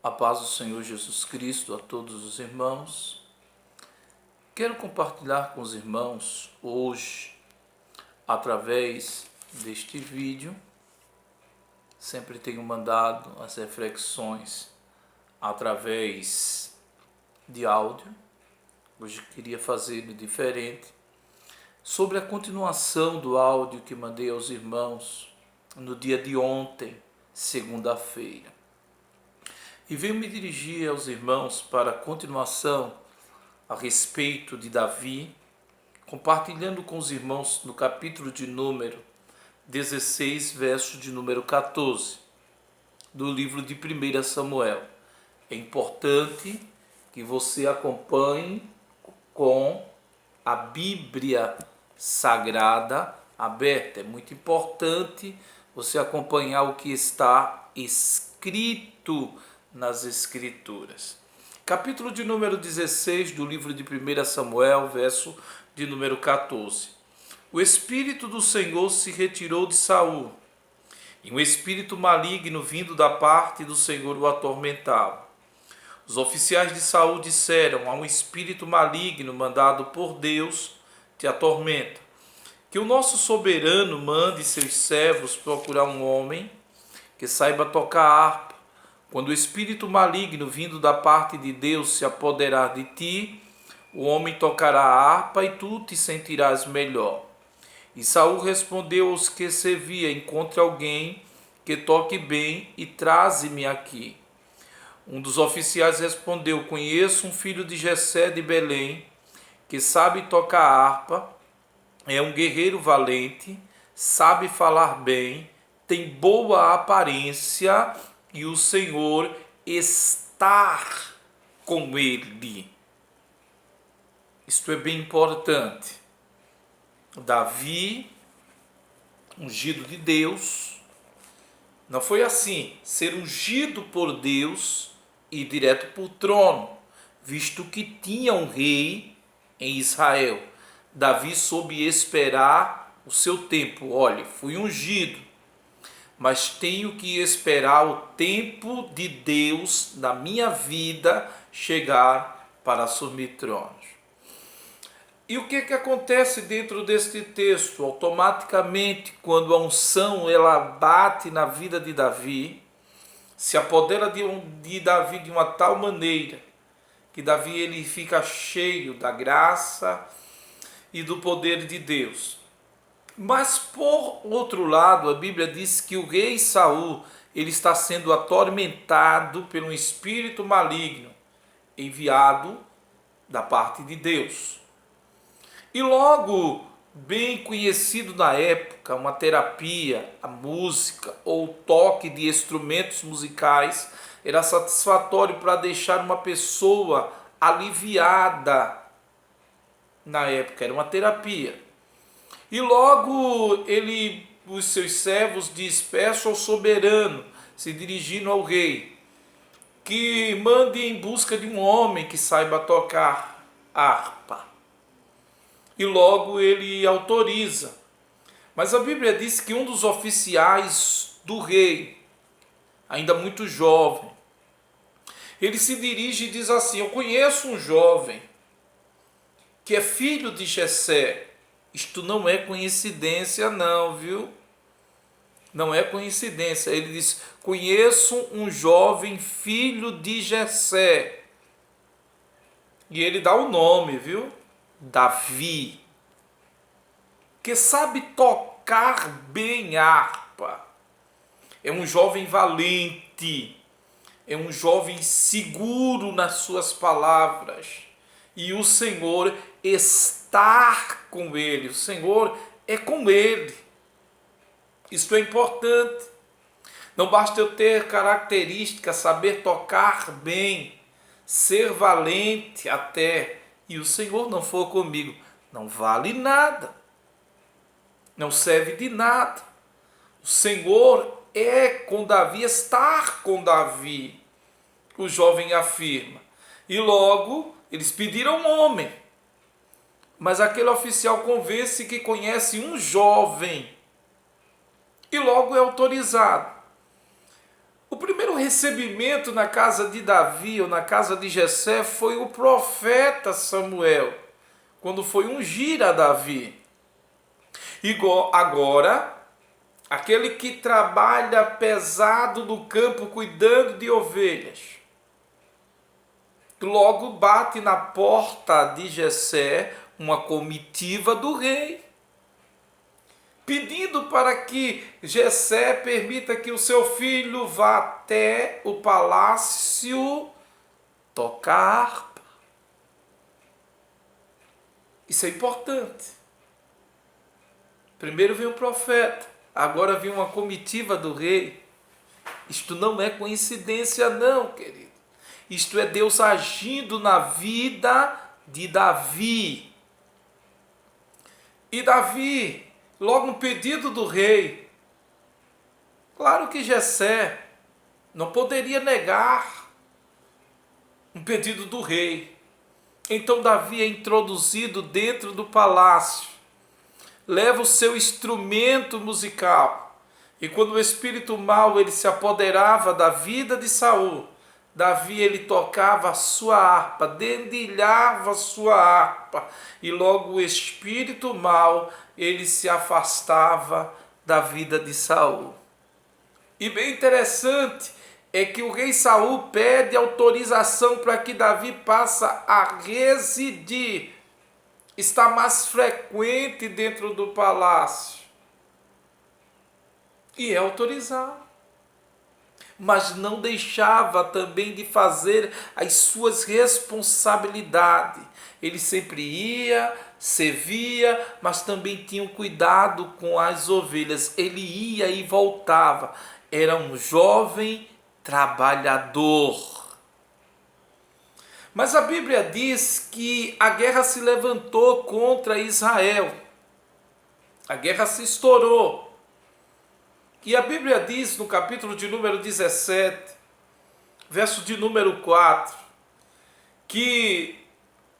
A paz do Senhor Jesus Cristo a todos os irmãos. Quero compartilhar com os irmãos hoje, através deste vídeo. Sempre tenho mandado as reflexões através de áudio. Hoje queria fazer diferente, sobre a continuação do áudio que mandei aos irmãos no dia de ontem, segunda-feira. E venho me dirigir aos irmãos para a continuação a respeito de Davi, compartilhando com os irmãos no capítulo de número 16, verso de número 14, do livro de 1 Samuel. É importante que você acompanhe com a Bíblia Sagrada aberta. É muito importante você acompanhar o que está escrito nas Escrituras. Capítulo de número 16 do livro de 1 Samuel, verso de número 14. O Espírito do Senhor se retirou de Saul, e um espírito maligno vindo da parte do Senhor o atormentava. Os oficiais de Saul disseram: há um espírito maligno mandado por Deus te atormenta. Que o nosso soberano mande seus servos procurar um homem que saiba tocar harpa. Quando o espírito maligno vindo da parte de Deus se apoderar de ti, o homem tocará a harpa e tu te sentirás melhor. E Saul respondeu aos que servia: encontre alguém que toque bem e traze-me aqui. Um dos oficiais respondeu: conheço um filho de Jessé de Belém, que sabe tocar harpa, é um guerreiro valente, sabe falar bem, tem boa aparência e o Senhor está com ele. Isto é bem importante. Davi, ungido de Deus, não foi assim, ser ungido por Deus e ir direto para o trono, visto que tinha um rei em Israel. Davi soube esperar o seu tempo. Olha, fui ungido, mas tenho que esperar o tempo de Deus na minha vida chegar para assumir tronos. E o que acontece dentro deste texto? Automaticamente, quando a unção ela bate na vida de Davi, se apodera de Davi de uma tal maneira que Davi ele fica cheio da graça e do poder de Deus. Mas por outro lado, a Bíblia diz que o rei Saul ele está sendo atormentado por um espírito maligno enviado da parte de Deus. E logo, bem conhecido na época, uma terapia, a música ou o toque de instrumentos musicais era satisfatório para deixar uma pessoa aliviada. Na época era uma terapia. E logo os seus servos diz: peço ao soberano, se dirigindo ao rei, que mande em busca de um homem que saiba tocar harpa. E logo ele autoriza. Mas a Bíblia diz que um dos oficiais do rei, ainda muito jovem, ele se dirige e diz assim: eu conheço um jovem que é filho de Jessé. Isto não é coincidência não, viu? Não é coincidência. Ele diz: conheço um jovem filho de Jessé. E ele dá o nome, viu? Davi. Que sabe tocar bem harpa. É um jovem valente. É um jovem seguro nas suas palavras. E o Senhor está com ele. O Senhor é com ele. Isto é importante. Não basta eu ter características, saber tocar bem, ser valente até, e o Senhor não for comigo, não vale nada. Não serve de nada. O Senhor é com Davi, estar com Davi. O jovem afirma. E logo eles pediram um homem. Mas aquele oficial convence que conhece um jovem. E logo é autorizado. O primeiro recebimento na casa de Davi ou na casa de Jessé foi o profeta Samuel, quando foi ungir a Davi. Agora, aquele que trabalha pesado no campo cuidando de ovelhas, logo bate na porta de Jessé uma comitiva do rei, pedindo para que Jessé permita que o seu filho vá até o palácio tocar harpa. Isso é importante. Primeiro veio o profeta, agora vem uma comitiva do rei. Isto não é coincidência não, querido. Isto é Deus agindo na vida de Davi. E Davi, logo um pedido do rei. Claro que Jessé não poderia negar um pedido do rei. Então Davi é introduzido dentro do palácio. Leva o seu instrumento musical. E quando o espírito mau ele se apoderava da vida de Saul, Davi ele tocava a sua harpa, dedilhava a sua harpa, e logo o espírito mau ele se afastava da vida de Saul. E bem interessante é que o rei Saul pede autorização para que Davi passe a residir, está mais frequente dentro do palácio. E é autorizado. Mas não deixava também de fazer as suas responsabilidades. Ele sempre ia, servia, mas também tinha um cuidado com as ovelhas. Ele ia e voltava. Era um jovem trabalhador. Mas a Bíblia diz que a guerra se levantou contra Israel. A guerra se estourou. E a Bíblia diz no capítulo de número 17, verso de número 4, que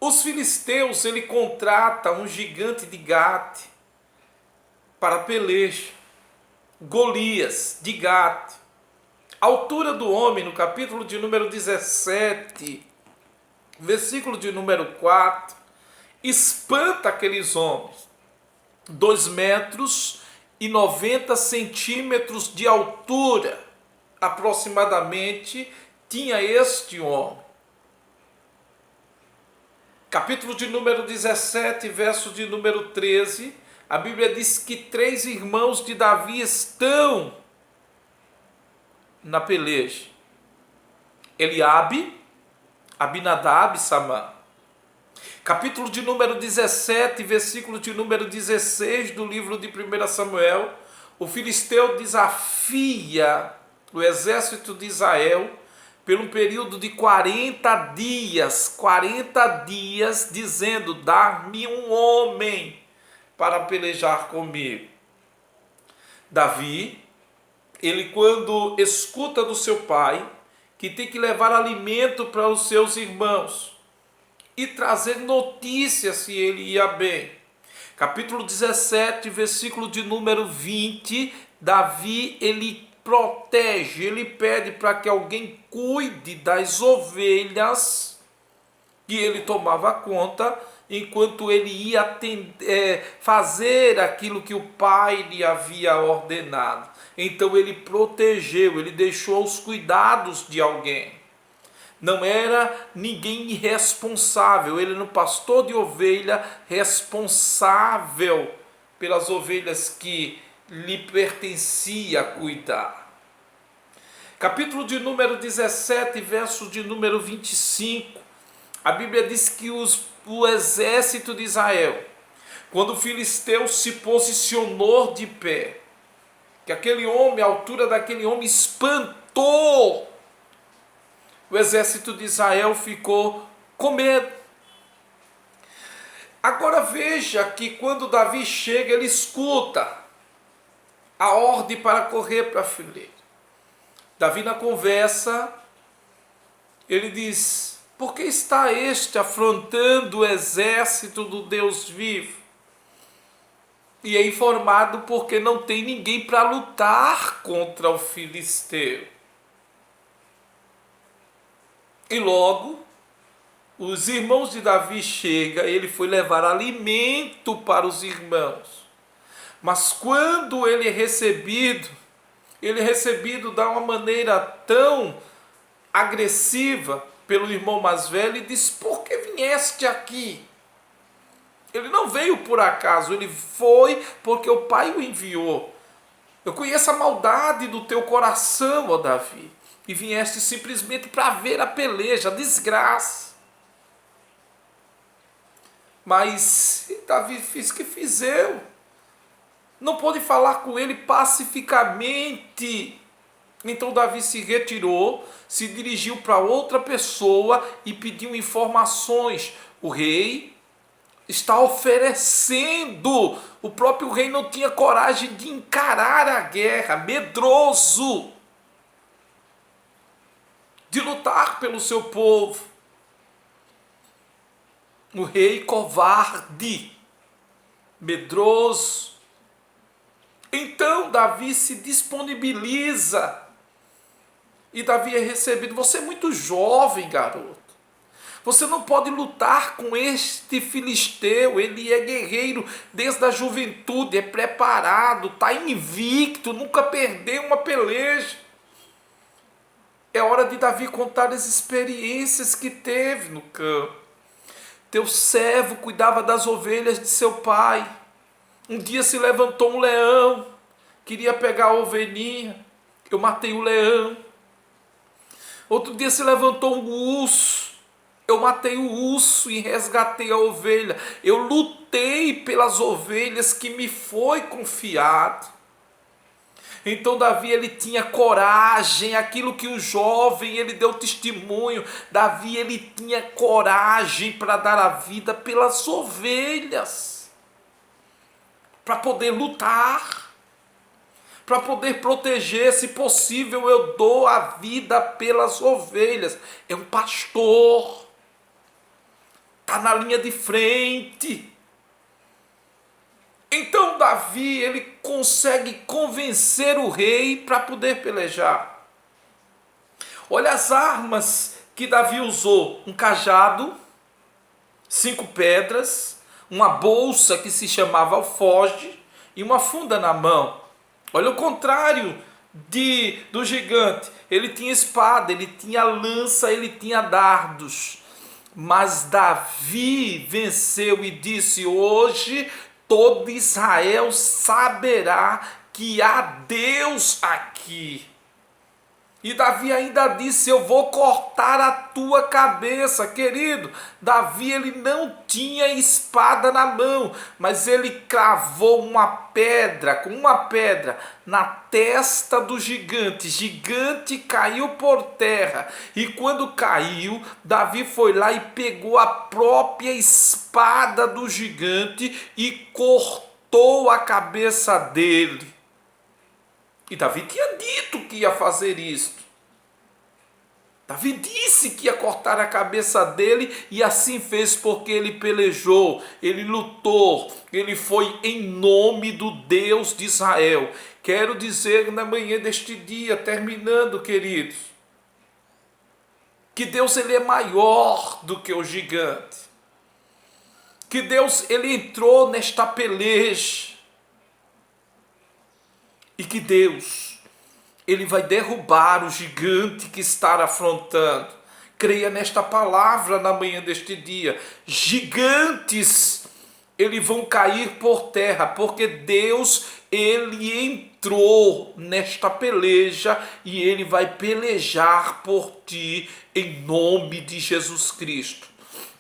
os filisteus ele contrata um gigante de Gate para peleja, Golias de Gate. A altura do homem, no capítulo de número 17, versículo de número 4, espanta aqueles homens. 2 metros e 90 centímetros de altura, aproximadamente, tinha este homem. Capítulo de número 17, verso de número 13, a Bíblia diz que 3 irmãos de Davi estão na peleja. Eliabe, Abinadab e Samá. Capítulo de número 17, versículo de número 16 do livro de 1 Samuel, o filisteu desafia o exército de Israel por um período de 40 dias, dizendo: dá-me um homem para pelejar comigo. Davi, ele quando escuta do seu pai, que tem que levar alimento para os seus irmãos, e trazer notícias se ele ia bem. Capítulo 17, versículo de número 20, Davi, ele protege, ele pede para que alguém cuide das ovelhas, que ele tomava conta, enquanto ele ia fazer aquilo que o pai lhe havia ordenado. Então ele protegeu, ele deixou os cuidados de alguém. Não era ninguém irresponsável, ele era um pastor de ovelha responsável pelas ovelhas que lhe pertencia cuidar. Capítulo de número 17, verso de número 25, a Bíblia diz que o exército de Israel, quando o filisteu se posicionou de pé, que aquele homem, a altura daquele homem espantou, o exército de Israel ficou com medo. Agora veja que quando Davi chega, ele escuta a ordem para correr para a fileira. Davi, na conversa, ele diz: por que está este afrontando o exército do Deus vivo? E é informado porque não tem ninguém para lutar contra o filisteu. E logo, os irmãos de Davi chegam, ele foi levar alimento para os irmãos. Mas quando ele é recebido de uma maneira tão agressiva pelo irmão mais velho, e diz: por que vieste aqui? Ele não veio por acaso, ele foi porque o pai o enviou. Eu conheço a maldade do teu coração, ó Davi, e vieste simplesmente para ver a peleja, a desgraça. Mas Davi fez o que fizeu. Não pôde falar com ele pacificamente. Então Davi se retirou, se dirigiu para outra pessoa e pediu informações. O rei está oferecendo. O próprio rei não tinha coragem de encarar a guerra, medroso de lutar pelo seu povo. O rei covarde, medroso. Então Davi se disponibiliza e Davi é recebido. Você é muito jovem, garoto. Você não pode lutar com este filisteu. Ele é guerreiro desde a juventude, é preparado, está invicto, nunca perdeu uma peleja. É hora de Davi contar as experiências que teve no campo. Teu servo cuidava das ovelhas de seu pai. Um dia se levantou um leão, queria pegar a ovelhinha, eu matei o leão. Outro dia se levantou um urso, eu matei o urso e resgatei a ovelha. Eu lutei pelas ovelhas que me foi confiado. Então Davi, ele tinha coragem, aquilo que o jovem, ele deu testemunho. Davi, ele tinha coragem para dar a vida pelas ovelhas, para poder lutar, para poder proteger. Se possível, eu dou a vida pelas ovelhas. É um pastor, está na linha de frente. Então Davi, ele consegue convencer o rei para poder pelejar. Olha as armas que Davi usou: um cajado, 5 pedras, uma bolsa que se chamava alforje e uma funda na mão. Olha o contrário do gigante. Ele tinha espada, ele tinha lança, ele tinha dardos. Mas Davi venceu e disse: hoje todo Israel saberá que há Deus aqui. E Davi ainda disse: eu vou cortar a tua cabeça. Querido, Davi, ele não tinha espada na mão, mas ele cravou com uma pedra na testa do gigante. Gigante caiu por terra. E quando caiu, Davi foi lá e pegou a própria espada do gigante e cortou a cabeça dele. E Davi tinha dito que ia fazer isso. Davi disse que ia cortar a cabeça dele e assim fez, porque ele pelejou, ele lutou, ele foi em nome do Deus de Israel. Quero dizer na manhã deste dia, terminando, queridos, que Deus, ele é maior do que o gigante. Que Deus, ele entrou nesta peleja. E que Deus, ele vai derrubar o gigante que está afrontando. Creia nesta palavra na manhã deste dia. Gigantes, eles vão cair por terra, porque Deus, ele entrou nesta peleja e ele vai pelejar por ti em nome de Jesus Cristo.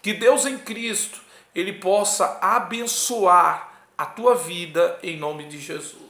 Que Deus em Cristo, ele possa abençoar a tua vida em nome de Jesus.